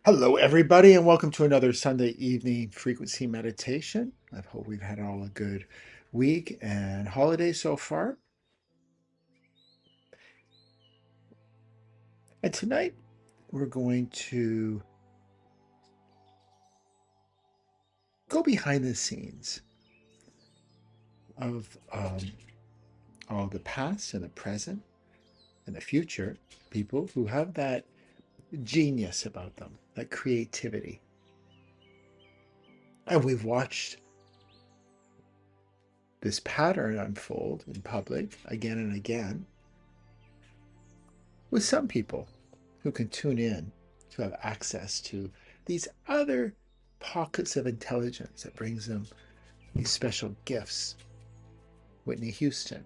Hello, everybody, and welcome to another Sunday evening frequency meditation. I hope we've had all a good week and holiday so far. And tonight we're going to go behind the scenes of all the past and the present and the future people who have that genius about them, that creativity. And we've watched this pattern unfold in public again and again with some people who can tune in to have access to these other pockets of intelligence that brings them these special gifts. Whitney Houston,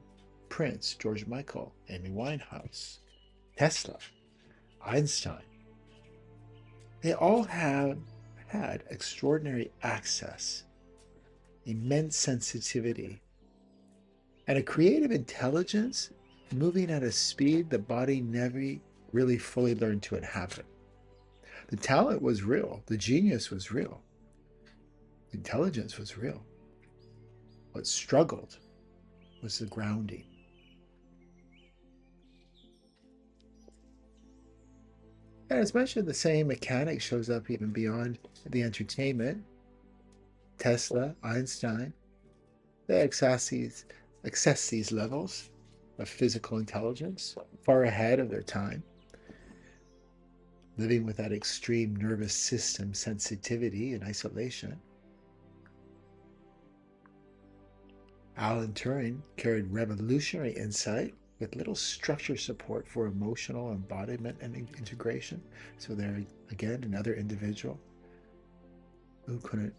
Prince, George Michael, Amy Winehouse, Tesla, Einstein. They all have had extraordinary access, immense sensitivity, and a creative intelligence moving at a speed the body never really fully learned to inhabit. The talent was real. The genius was real. The intelligence was real. What struggled was the grounding. And as mentioned, the same mechanic shows up even beyond the entertainment. Tesla, Einstein, they access these levels of physical intelligence far ahead of their time, living with that extreme nervous system sensitivity and isolation. Alan Turing carried revolutionary insight with little structure support for emotional embodiment and integration. So there again, another individual who couldn't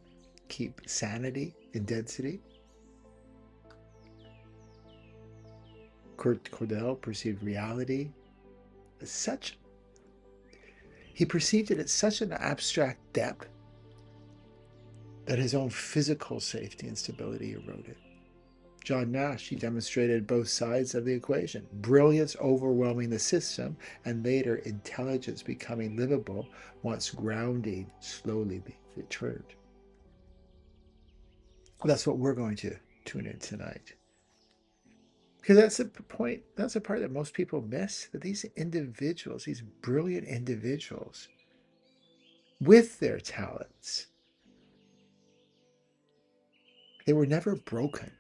keep sanity in density. Kurt Gödel perceived reality as such, he perceived it at such an abstract depth that his own physical safety and stability eroded. John Nash, he demonstrated both sides of the equation, brilliance overwhelming the system, and later intelligence becoming livable once grounding slowly returned. That's what we're going to tune in tonight. Because that's the point, that's the part that most people miss, that these individuals, these brilliant individuals, with their talents, they were never broken.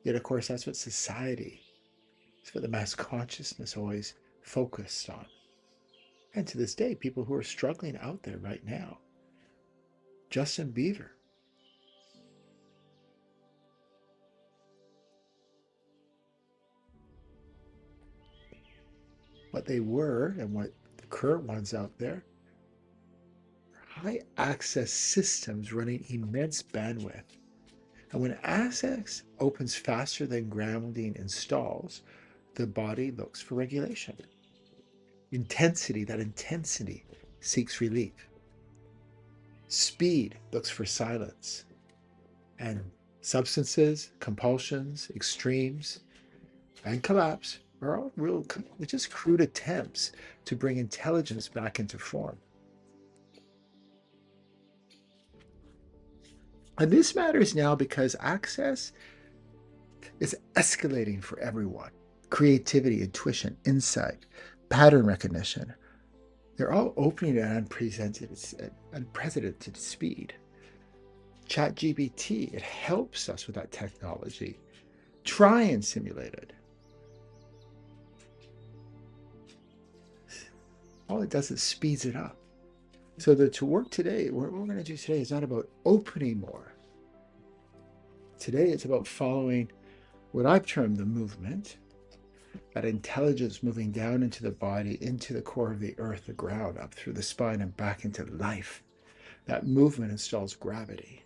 Yet, of course, that's what society, that's what the mass consciousness always focused on. And to this day, people who are struggling out there right now. Justin Bieber. What they were and what the current ones out there are high access systems running immense bandwidth. And when access opens faster than grounding installs, the body looks for regulation. That intensity seeks relief. Speed looks for silence. And substances, compulsions, extremes, and collapse are all real, just crude attempts to bring intelligence back into form. And this matters now because access is escalating for everyone. Creativity, intuition, insight, pattern recognition, they're all opening at unprecedented speed. ChatGPT, it helps us with that technology. Try and simulate it. All it does is speeds it up. So to work today, what we're going to do today is not about opening more. Today, it's about following what I've termed the movement, that intelligence moving down into the body, into the core of the earth, the ground, up through the spine and back into life. That movement installs gravity.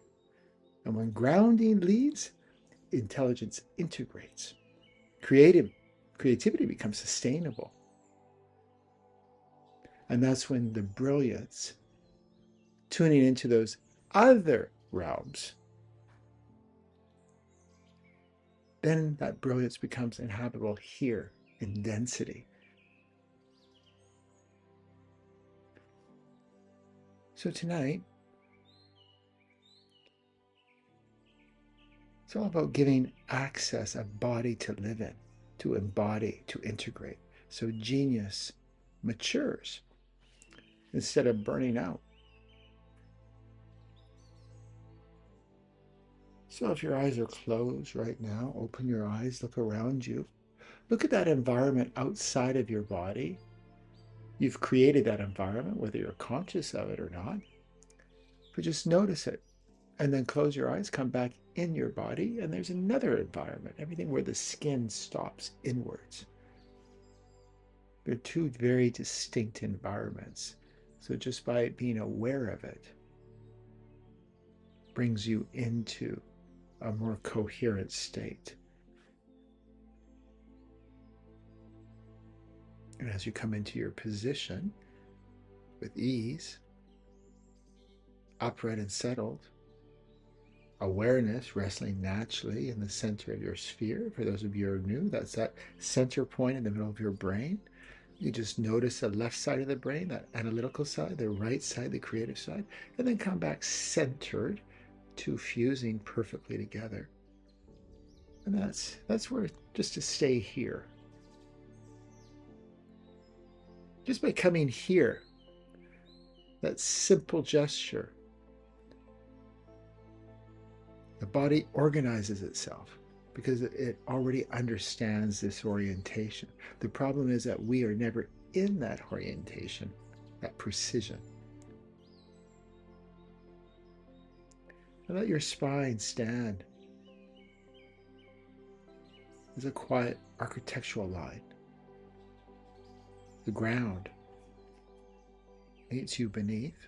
And when grounding leads, intelligence integrates. Creativity becomes sustainable. And that's when the brilliance, tuning into those other realms, then that brilliance becomes inhabitable here in density. So tonight, it's all about giving access a body to live in, to embody, to integrate. So genius matures instead of burning out. So if your eyes are closed right now, open your eyes, look around you. Look at that environment outside of your body. You've created that environment, whether you're conscious of it or not. But just notice it. And then close your eyes, come back in your body, and there's another environment, everything where the skin stops inwards. They're two very distinct environments. So just by being aware of it brings you into a more coherent state. And as you come into your position with ease, upright and settled, awareness wrestling naturally in the center of your sphere. For those of you who are new, that's that center point in the middle of your brain. You just notice the left side of the brain, that analytical side, the right side, the creative side, and then come back centered to fusing perfectly together. And that's where, just to stay here. Just by coming here, that simple gesture, the body organizes itself because it already understands this orientation. The problem is that we are never in that orientation, that precision. And let your spine stand as a quiet architectural line. The ground meets you beneath.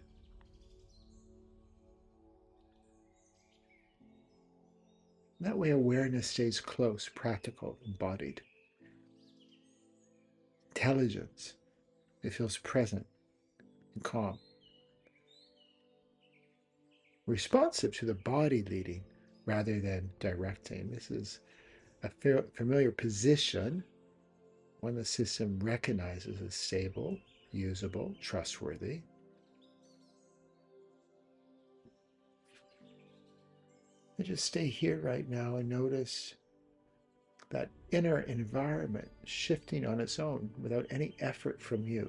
That way awareness stays close, practical, embodied. Intelligence, it feels present and calm. Responsive to the body leading rather than directing. This is a familiar position, one the system recognizes as stable, usable, trustworthy. And just stay here right now and notice that inner environment shifting on its own without any effort from you.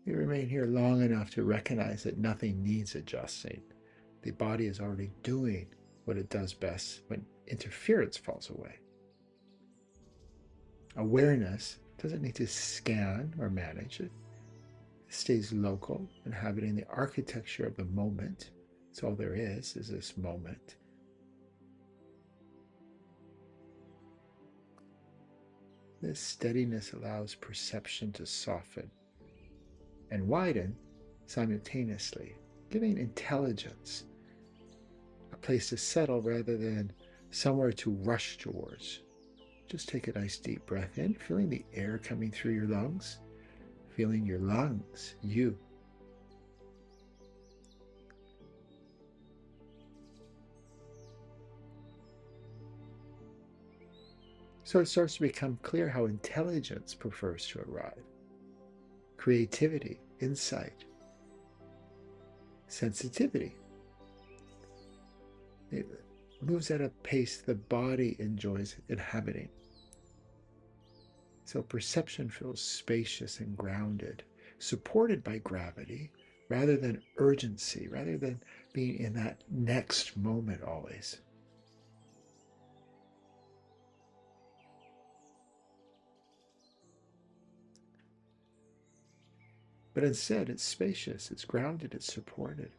You remain here long enough to recognize that nothing needs adjusting. The body is already doing what it does best when interference falls away. Awareness doesn't need to scan or manage it. It stays local, inhabiting the architecture of the moment. That's all there is this moment. This steadiness allows perception to soften and widen simultaneously, giving intelligence a place to settle rather than somewhere to rush towards. Just take a nice deep breath in, feeling the air coming through your lungs, feeling your lungs, you. So it starts to become clear how intelligence prefers to arrive. Creativity, insight, sensitivity. It moves at a pace the body enjoys inhabiting. So perception feels spacious and grounded, supported by gravity, rather than urgency, rather than being in that next moment always. But instead, it's spacious, it's grounded, it's supported.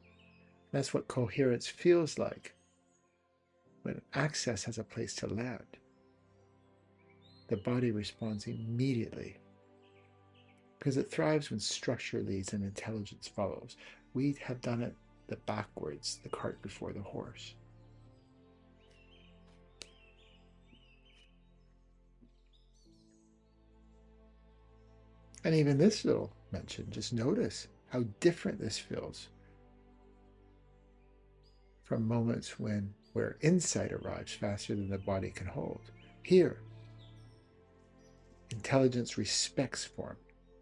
That's what coherence feels like when access has a place to land. The body responds immediately because it thrives when structure leads and intelligence follows. We have done it the backwards, the cart before the horse. And even this little mention, just notice how different this feels from moments where insight arrives faster than the body can hold. Here, intelligence respects form,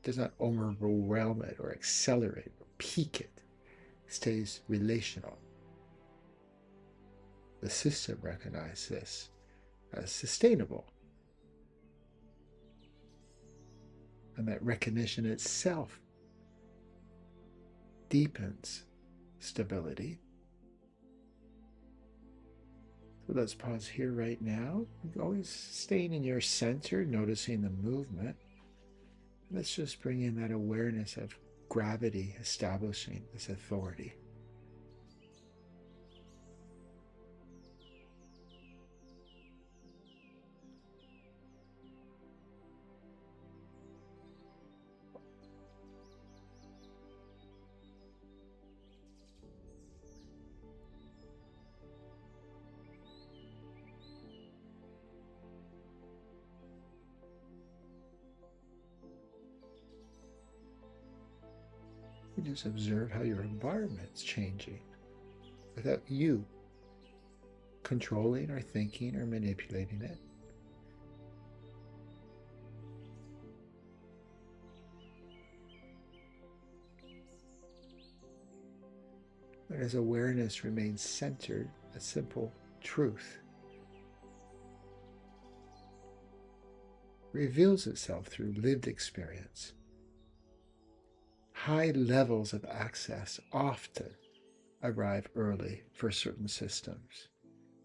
does not overwhelm it or accelerate or peak it. It stays relational. The system recognizes this as sustainable. And that recognition itself deepens stability. So let's pause here right now. Always staying in your center, noticing the movement. Let's just bring in that awareness of gravity establishing this authority. You just observe how your environment's changing without you controlling or thinking or manipulating it. But as awareness remains centered, a simple truth reveals itself through lived experience. High levels of access often arrive early for certain systems,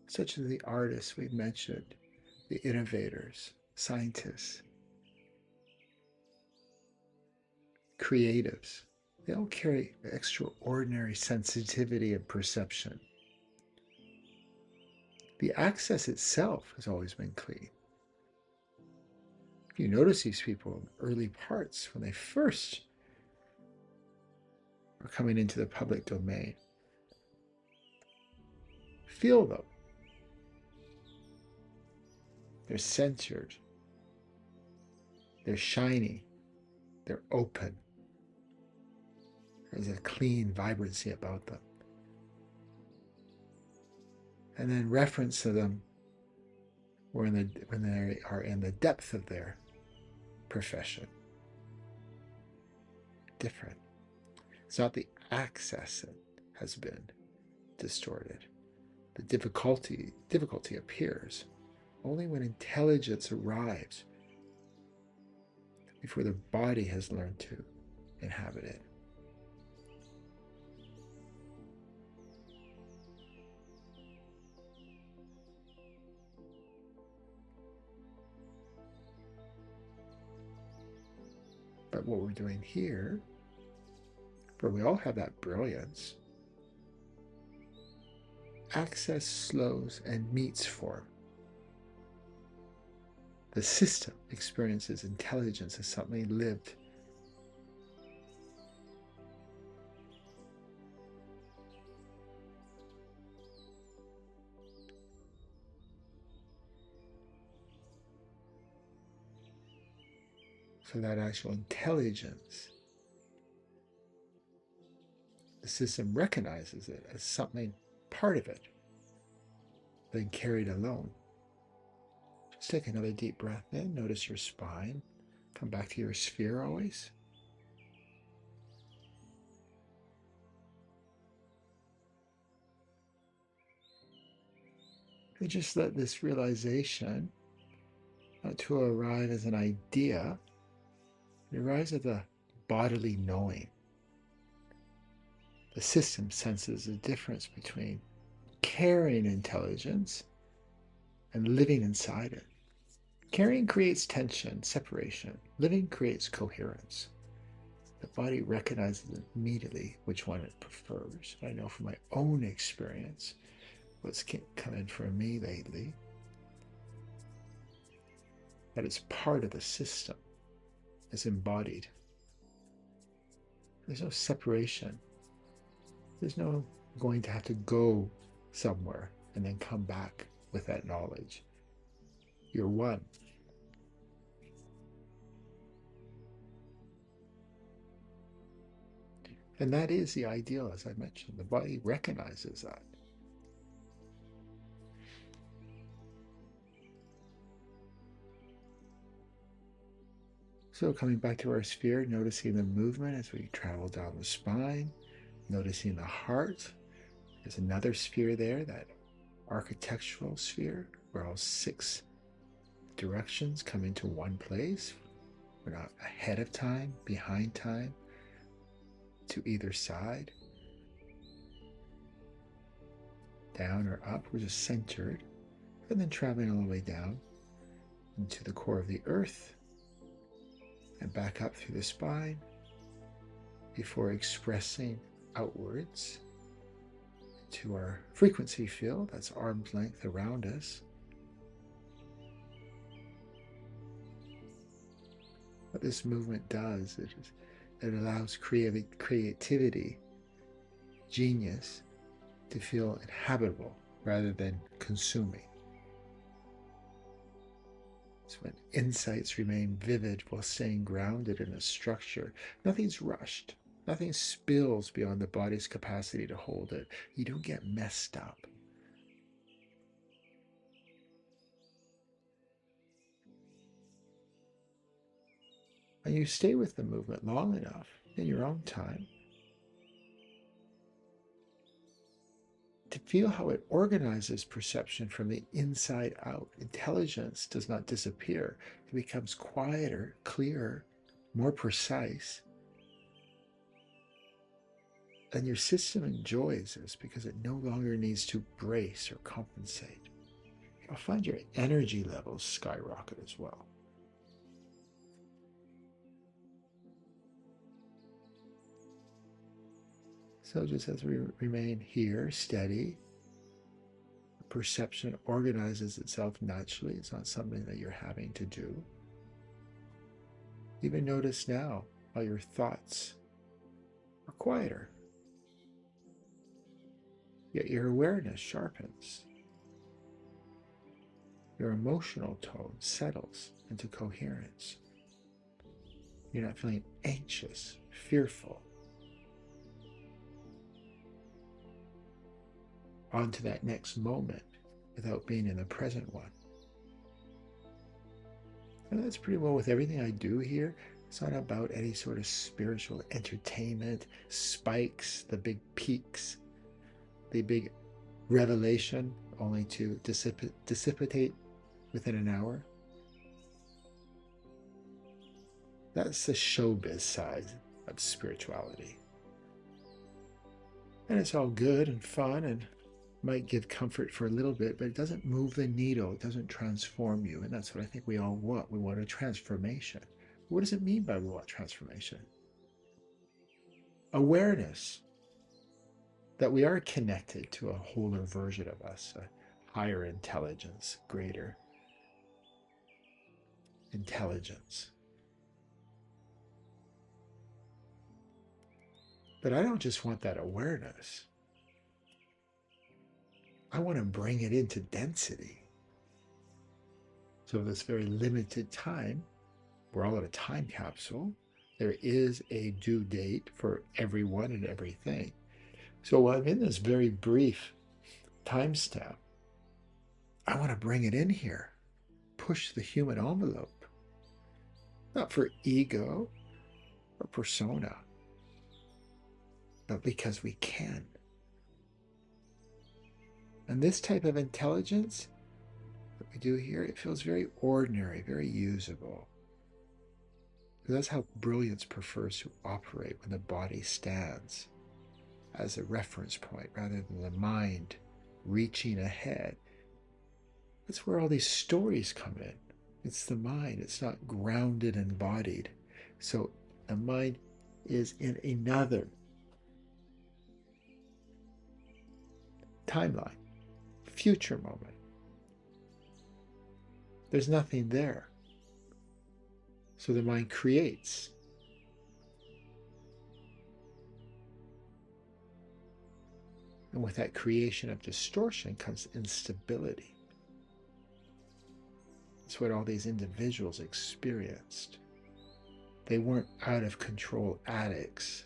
such as the artists we've mentioned, the innovators, scientists, creatives. They all carry extraordinary sensitivity and perception. The access itself has always been clean. If you notice these people in the early parts, when they first are coming into the public domain, feel them. They're centered. They're shiny. They're open. There's a clean vibrancy about them. And then reference to them when they are in the depth of their profession. Different. It's not the access that has been distorted. The difficulty appears only when intelligence arrives before the body has learned to inhabit it. But what we're doing here, for we all have that brilliance, access slows and meets form. The system experiences intelligence as something lived. So that actual intelligence, the system recognizes it as something part of it, then carried alone. Just take another deep breath in. Notice your spine. Come back to your sphere always. And just let this realization not to arrive as an idea. It arrives at the bodily knowing. The system senses the difference between carrying intelligence and living inside it. Carrying creates tension, separation. Living creates coherence. The body recognizes immediately which one it prefers. I know from my own experience, what's come in for me lately, that it's part of the system. It's embodied. There's no separation. There's no going to have to go somewhere and then come back with that knowledge. You're one. And that is the ideal, as I mentioned. The body recognizes that. So coming back to our sphere, noticing the movement as we travel down the spine, noticing the heart. There's another sphere there, that architectural sphere, where all 6 directions come into one place. We're not ahead of time, behind time, to either side, down or up. We're just centered, and then traveling all the way down into the core of the earth and back up through the spine before expressing outwards to our frequency field that's arm's length around us. What this movement does is it allows creativity, genius, to feel inhabitable rather than consuming. It's when insights remain vivid while staying grounded in a structure. Nothing's rushed. Nothing spills beyond the body's capacity to hold it. You don't get messed up. And you stay with the movement long enough in your own time to feel how it organizes perception from the inside out. Intelligence does not disappear. It becomes quieter, clearer, more precise. And your system enjoys this because it no longer needs to brace or compensate. You'll find your energy levels skyrocket as well. So just as we remain here, steady, perception organizes itself naturally. It's not something that you're having to do. Even notice now how your thoughts are quieter, yet your awareness sharpens. Your emotional tone settles into coherence. You're not feeling anxious, fearful. On to that next moment without being in the present one. And that's pretty well with everything I do here. It's not about any sort of spiritual entertainment, spikes, the big peaks, the big revelation, only to dissipate within an hour. That's the showbiz side of spirituality. And it's all good and fun and might give comfort for a little bit, but it doesn't move the needle. It doesn't transform you. And that's what I think we all want. We want a transformation. What does it mean by we want transformation? Awareness that we are connected to a wholer version of us, a higher intelligence, greater intelligence. But I don't just want that awareness. I want to bring it into density. So this very limited time, we're all in a time capsule. There is a due date for everyone and everything. So while I'm in this very brief timestamp, I want to bring it in here, push the human envelope, not for ego or persona, but because we can. And this type of intelligence that we do here, it feels very ordinary, very usable. That's how brilliance prefers to operate when the body stands as a reference point rather than the mind reaching ahead. That's where all these stories come in. It's the mind. It's not grounded and embodied. So the mind is in another timeline, future moment. There's nothing there. So the mind creates. And with that creation of distortion comes instability. That's what all these individuals experienced. They weren't out of control addicts.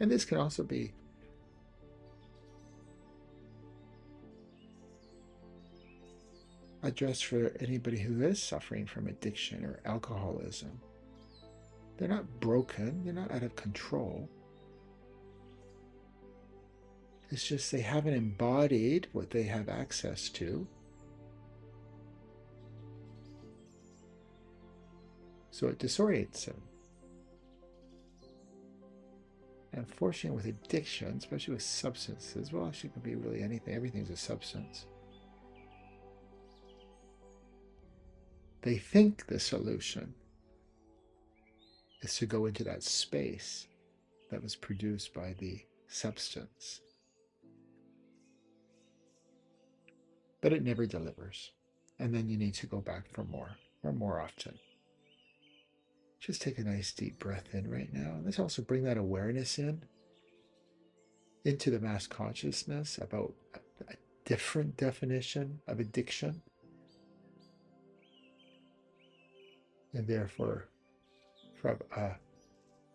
And this can also be – address for anybody who is suffering from addiction or alcoholism. They're not broken, they're not out of control. It's just they haven't embodied what they have access to. So it disorients them. And unfortunately, with addiction, especially with substances, well, actually, it can be really anything. Everything's a substance. They think the solution is to go into that space that was produced by the substance. But it never delivers. And then you need to go back for more, or more often. Just take a nice deep breath in right now. And let's also bring that awareness into the mass consciousness about a different definition of addiction. And therefore, from a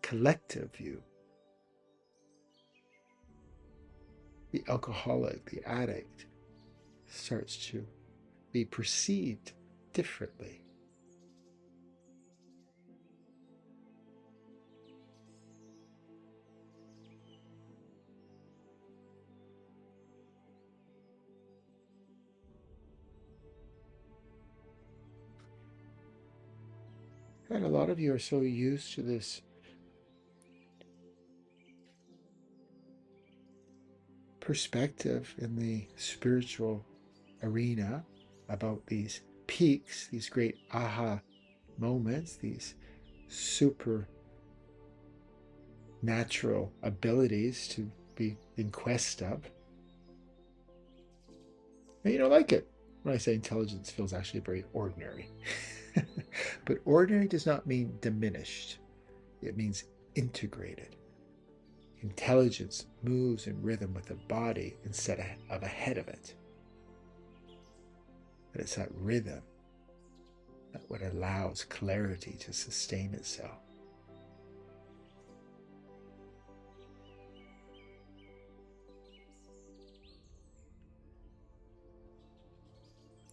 collective view, the alcoholic, the addict, starts to be perceived differently. And a lot of you are so used to this perspective in the spiritual arena about these peaks, these great aha moments, these super natural abilities to be in quest of. And you don't like it. When I say intelligence feels actually very ordinary. But ordinary does not mean diminished. It means integrated. Intelligence moves in rhythm with the body instead of ahead of it. But it's that rhythm that what allows clarity to sustain itself.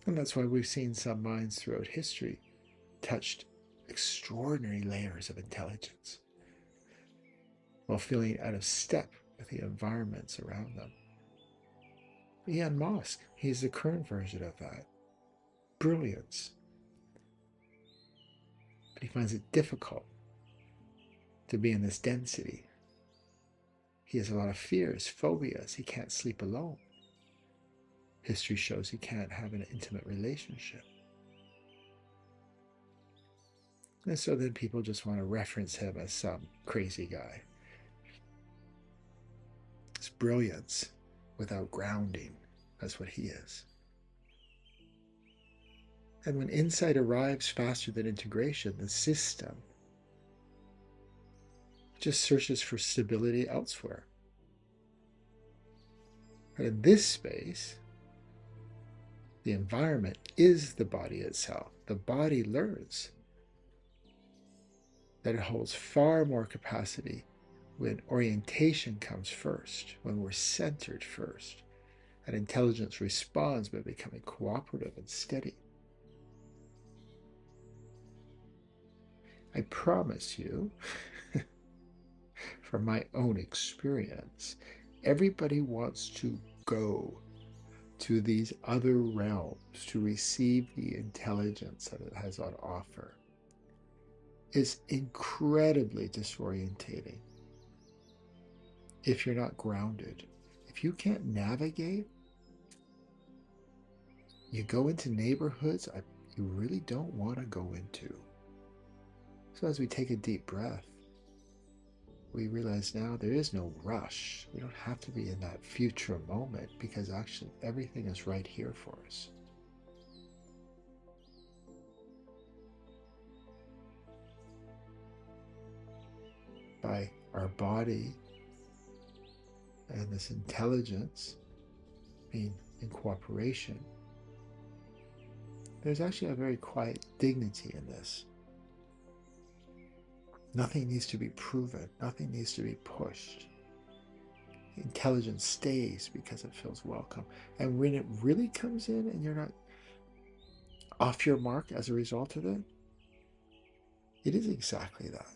And that's why we've seen some minds throughout history touched extraordinary layers of intelligence while feeling out of step with the environments around them. Elon Musk, he's the current version of that. Brilliance. But he finds it difficult to be in this density. He has a lot of fears, phobias. He can't sleep alone. History shows he can't have an intimate relationship. And so then people just want to reference him as some crazy guy. It's brilliance without grounding. That's what he is. And when insight arrives faster than integration, the system just searches for stability elsewhere. But in this space, the environment is the body itself. The body learns that it holds far more capacity when orientation comes first, when we're centered first, and intelligence responds by becoming cooperative and steady. I promise you, from my own experience, everybody wants to go to these other realms to receive the intelligence that it has on offer. It's incredibly disorientating if you're not grounded. If you can't navigate, you go into neighborhoods you really don't want to go into. So as we take a deep breath, we realize now there is no rush. We don't have to be in that future moment because actually everything is right here for us. By our body and this intelligence being in cooperation, there's actually a very quiet dignity in this. Nothing needs to be proven. Nothing needs to be pushed. Intelligence stays because it feels welcome. And when it really comes in and you're not off your mark as a result of it, it is exactly that.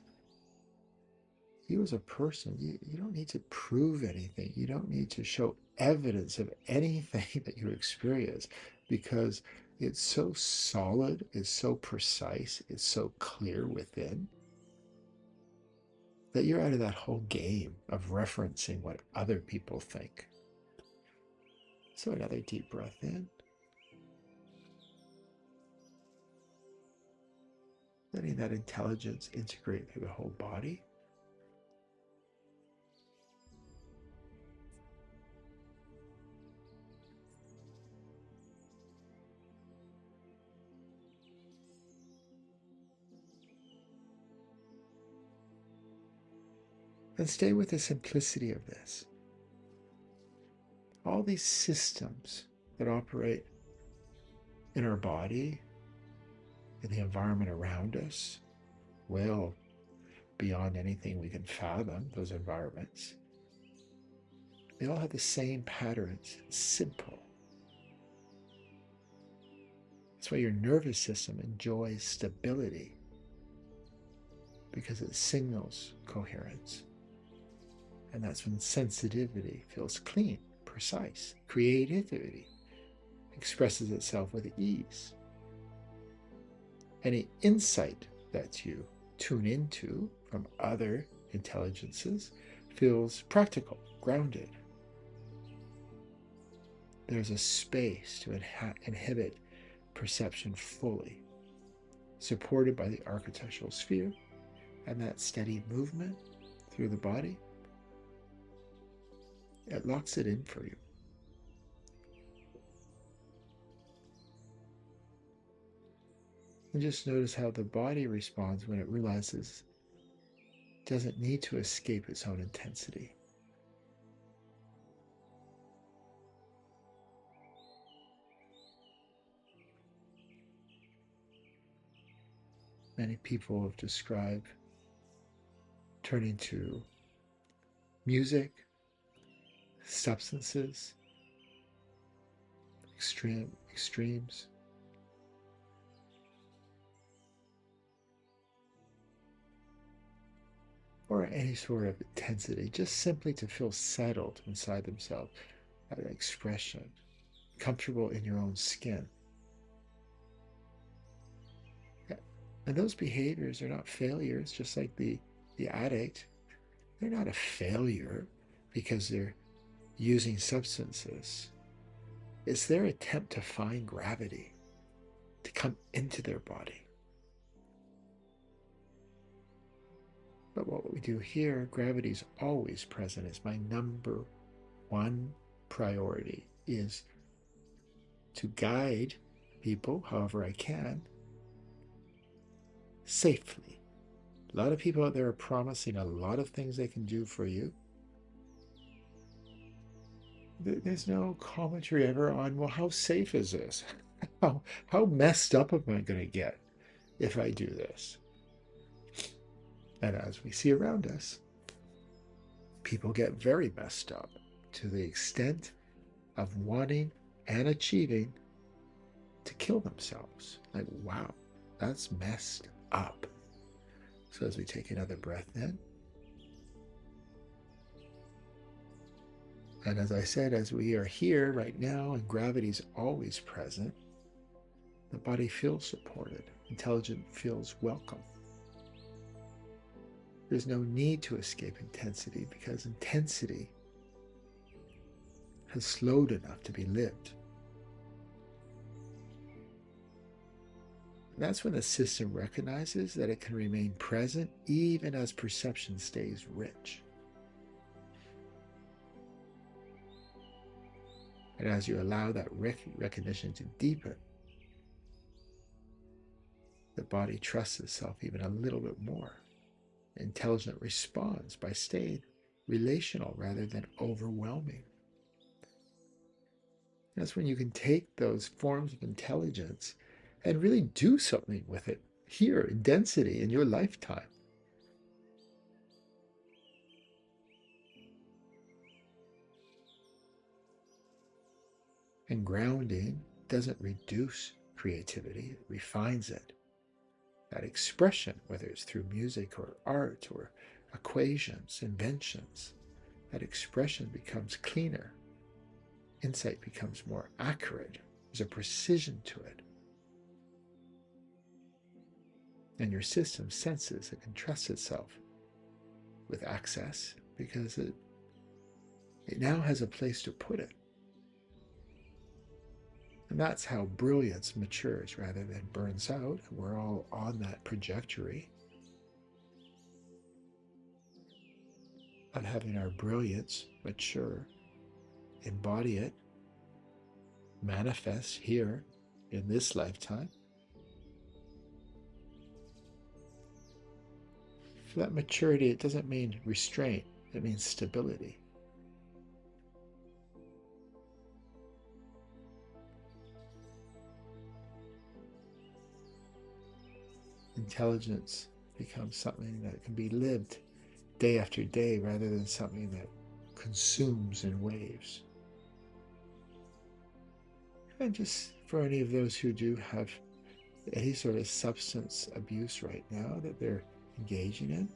You as a person, you don't need to prove anything. You don't need to show evidence of anything that you experience because it's so solid, it's so precise, it's so clear within that you're out of that whole game of referencing what other people think. So another deep breath in. Letting that intelligence integrate through the whole body. And stay with the simplicity of this. All these systems that operate in our body, in the environment around us, well beyond anything we can fathom, those environments, they all have the same patterns, simple. That's why your nervous system enjoys stability, because it signals coherence. And that's when sensitivity feels clean, precise. Creativity expresses itself with ease. Any insight that you tune into from other intelligences feels practical, grounded. There's a space to inhibit perception fully, supported by the architectural sphere and that steady movement through the body. It locks it in for you. And just notice how the body responds when it realizes it doesn't need to escape its own intensity. Many people have described turning to music, substances, extremes, or any sort of intensity, just simply to feel settled inside themselves, that expression, comfortable in your own skin. And those behaviors are not failures, just like the addict. They're not a failure because they're using substances. It's their attempt to find gravity, to come into their body. But what we do here, gravity is always present. It's my number one priority, is to guide people however I can safely. A lot of people out there are promising a lot of things they can do for you. There's no commentary ever on, well, how safe is this? How messed up am I going to get if I do this? And as we see around us, people get very messed up to the extent of wanting and achieving to kill themselves. Like, wow, that's messed up. So as we take another breath in, and as I said, as we are here right now and gravity is always present, the body feels supported, intelligence feels welcome. There's no need to escape intensity because intensity has slowed enough to be lived. That's when the system recognizes that it can remain present even as perception stays rich. And as you allow that recognition to deepen, the body trusts itself even a little bit more. Intelligent responds by staying relational rather than overwhelming. That's when you can take those forms of intelligence and really do something with it here in density in your lifetime. And grounding doesn't reduce creativity, it refines it. That expression, whether it's through music or art or equations, inventions, that expression becomes cleaner. Insight becomes more accurate. There's a precision to it. And your system senses it can trust itself with access because it now has a place to put it. And that's how brilliance matures rather than burns out. We're all on that trajectory of having our brilliance mature, embody it, manifest here in this lifetime. For that maturity, it doesn't mean restraint, it means stability. Intelligence becomes something that can be lived day after day rather than something that consumes in waves. And just for any of those who do have any sort of substance abuse right now that they're engaging in,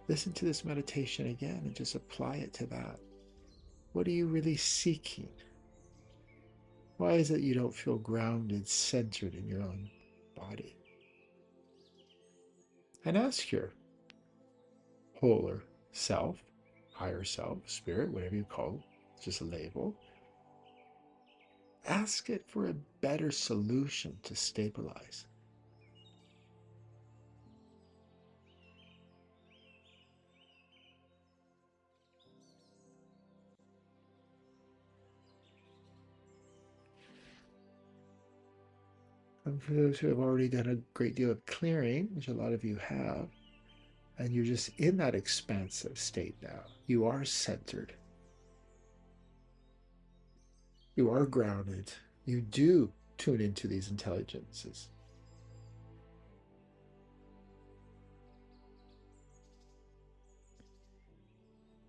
listen to this meditation again and just apply it to that. What are you really seeking? Why is it you don't feel grounded, centered in your own body? And ask your wholer self, higher self, spirit, whatever you call it, it's just a label. Ask it for a better solution to stabilize. And for those who have already done a great deal of clearing, which a lot of you have, and you're just in that expansive state now, you are centered. You are grounded. You do tune into these intelligences.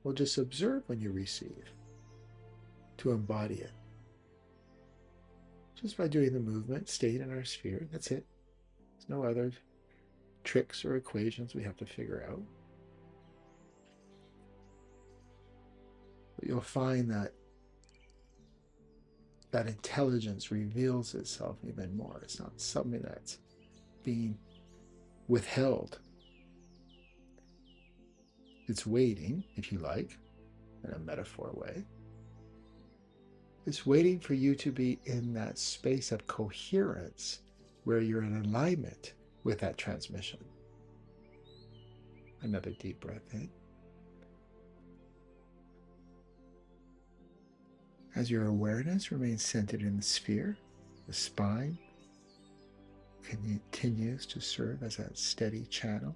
Well, just observe when you receive to embody it. Just by doing the movement, staying in our sphere, that's it. There's no other tricks or equations we have to figure out. But you'll find that that intelligence reveals itself even more. It's not something that's being withheld. It's waiting, if you like, in a metaphor way. It's waiting for you to be in that space of coherence where you're in alignment with that transmission. Another deep breath in. As your awareness remains centered in the sphere, the spine continues to serve as that steady channel.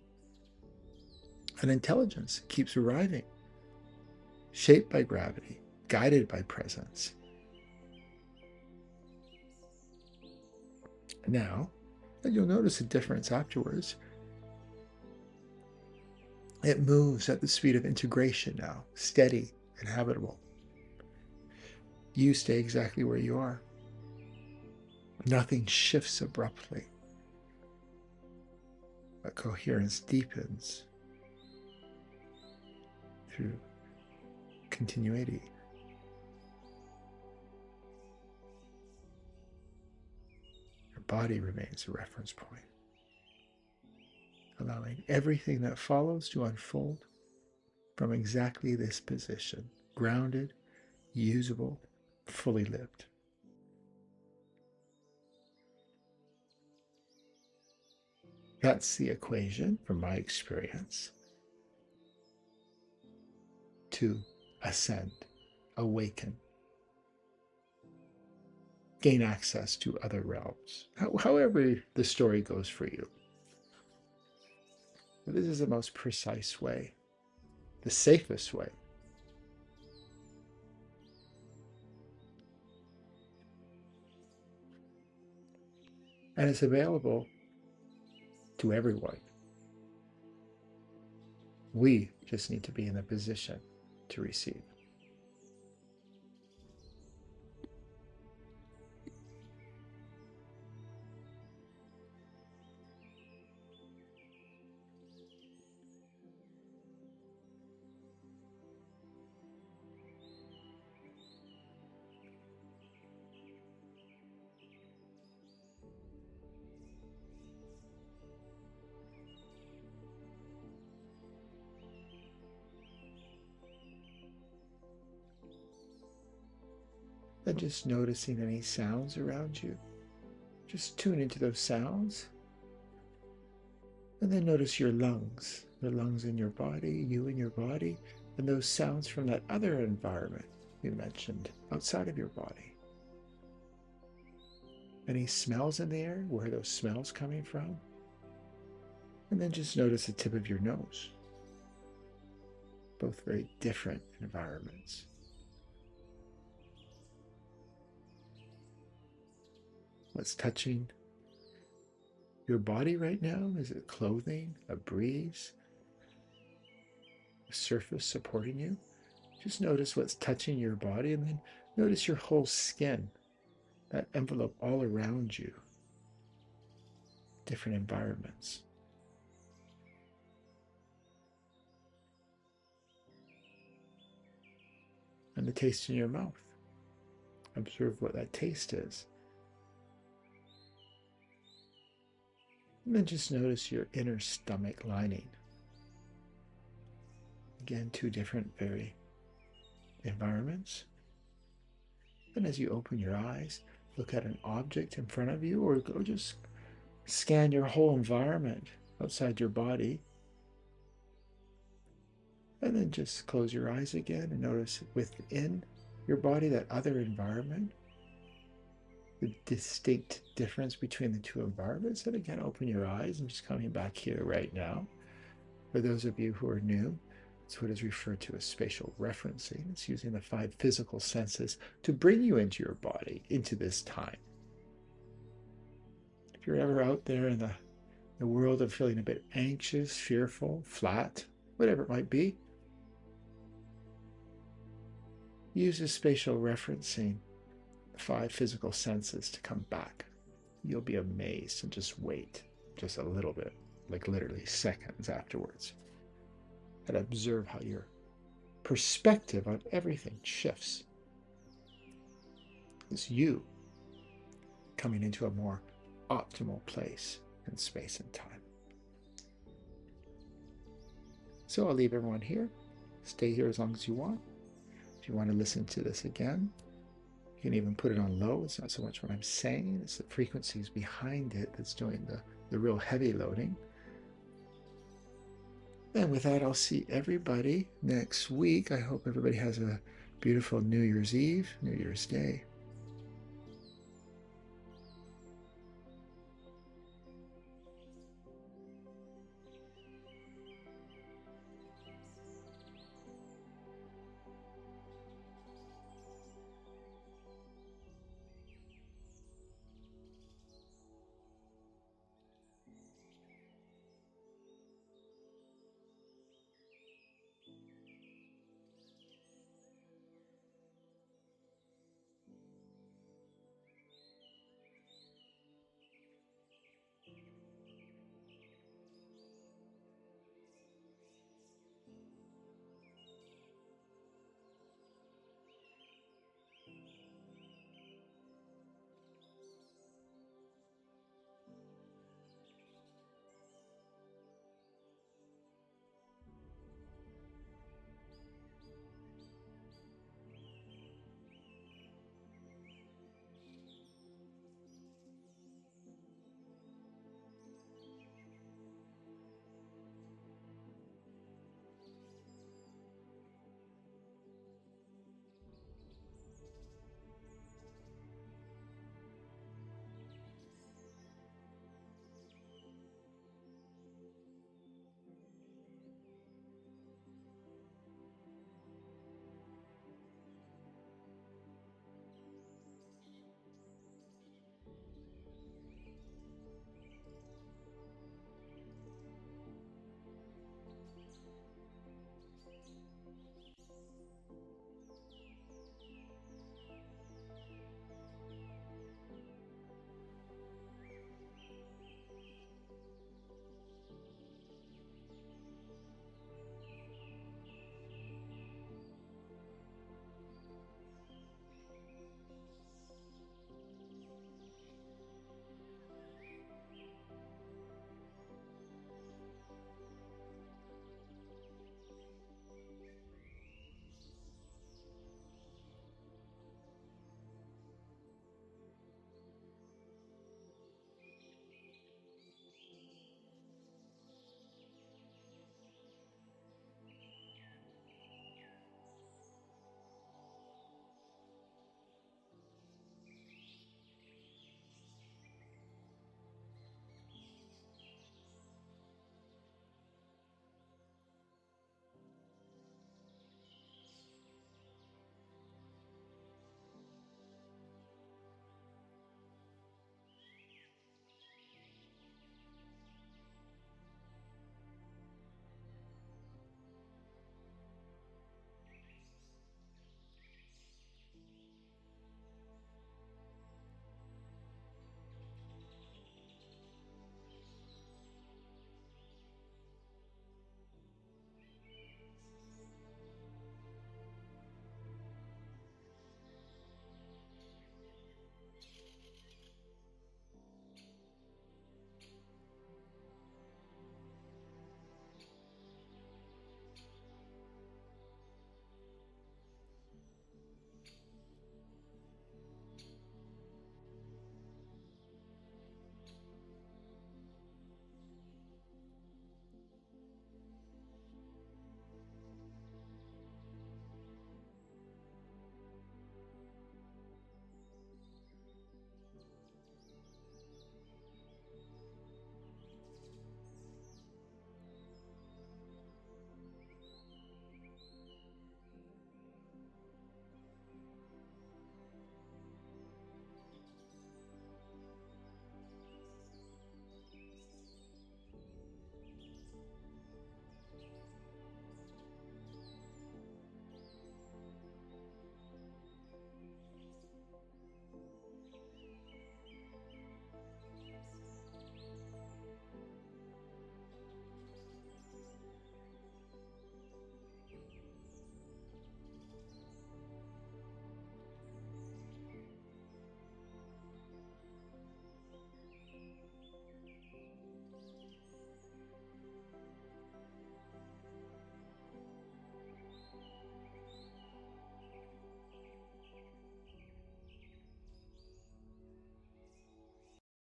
And intelligence keeps arriving, shaped by gravity, guided by presence. Now, you'll notice a difference afterwards. It moves at the speed of integration now, steady, inhabitable. You stay exactly where you are. Nothing shifts abruptly, but coherence deepens through continuity. Your body remains a reference point, allowing everything that follows to unfold from exactly this position, grounded, usable, fully lived. That's the equation from my experience to ascend, awaken, gain access to other realms, however the story goes for you. But this is the most precise way, the safest way. And it's available to everyone. We just need to be in a position to receive. and just noticing any sounds around you. Just tune into those sounds. And then notice your lungs, the lungs in your body, you in your body, and those sounds from that other environment we mentioned outside of your body. Any smells in the air? Where are those smells coming from? And then just notice the tip of your nose. Both very different environments. What's touching your body right now? Is it clothing, a breeze, a surface supporting you? Just notice what's touching your body, and then notice your whole skin, that envelope all around you, different environments. And the taste in your mouth. Observe what that taste is. And then just notice your inner stomach lining. Again, two different very environments. And as you open your eyes, look at an object in front of you, or go just scan your whole environment outside your body. And then just close your eyes again and notice within your body that other environment, the distinct difference between the two environments. And again, open your eyes and just coming back here right now. For those of you who are new, it's what is referred to as spatial referencing. It's using the 5 physical senses to bring you into your body, into this time. If you're ever out there in the world of feeling a bit anxious, fearful, flat, whatever it might be, use the spatial referencing, the 5 physical senses to come back. You'll be amazed, and just wait just a little bit, like literally seconds afterwards, and observe how your perspective on everything shifts. It's you coming into a more optimal place in space and time. So I'll leave everyone here. Stay here as long as you want. If you want to listen to this again, you can even put it on low. It's not so much what I'm saying, it's the frequencies behind it that's doing the real heavy loading. And with that, I'll see everybody next week. I hope everybody has a beautiful New Year's Eve, New Year's Day.